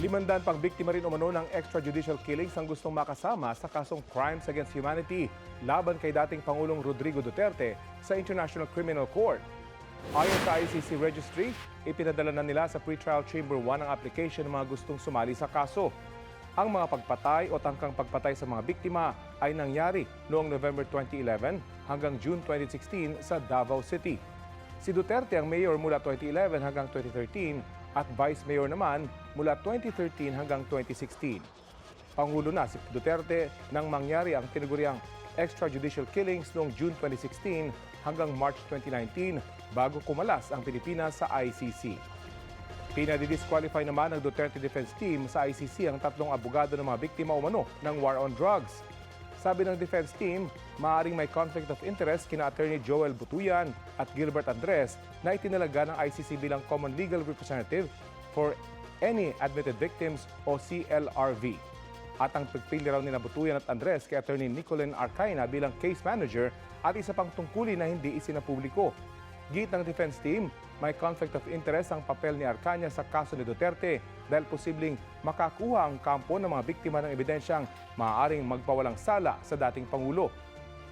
500 pang biktima rin umano ng extrajudicial killings ang gustong makasama sa kasong Crimes Against Humanity laban kay dating Pangulong Rodrigo Duterte sa International Criminal Court. Ayon sa ICC Registry, ipinadala na nila sa Pretrial Chamber 1 ang application ng mga gustong sumali sa kaso. Ang mga pagpatay o tangkang pagpatay sa mga biktima ay nangyari noong November 2011 hanggang June 2016 sa Davao City. Si Duterte ang mayor mula 2011 hanggang 2013 at vice mayor naman mula 2013 hanggang 2016. Pangulo na si Duterte nang mangyari ang tinaguriang extrajudicial killings noong June 2016 hanggang March 2019 bago kumalas ang Pilipinas sa ICC. Pinadidisqualify naman ng Duterte Defense Team sa ICC ang tatlong abogado ng mga biktima umano ng war on drugs. Sabi ng defense team, maaaring may conflict of interest kina Attorney Joel Butuyan at Gilbert Andres na itinalaga ng ICC bilang Common Legal Representative for any admitted victims o CLRV. At ang pagpili raw nila Butuyan at Andres kay Attorney Nicolene Arcaina bilang case manager at isa pang tungkulin na hindi isinapubliko. Git ng defense team, may conflict of interest ang papel ni Arcaina sa kaso ni Duterte dahil posibleng makakuha ang kampo ng mga biktima ng ebidensyang maaaring magpawalang sala sa dating Pangulo.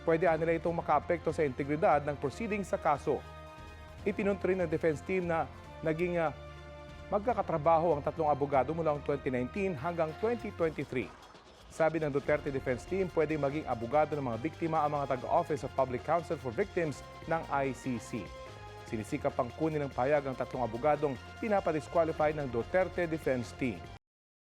Pwede nila itong makaapekto sa integridad ng proceedings sa kaso. Ipinunto rin ng defense team na naging magkakatrabaho ang tatlong abogado mula 2019 hanggang 2023. Sabi ng Duterte Defense Team, pwede maging abogado ng mga biktima ang mga taga-Office of Public Counsel for Victims ng ICC. Sinisikap pang kunin ng payag ang tatlong abogadong pinapadisqualify ng Duterte Defense Team.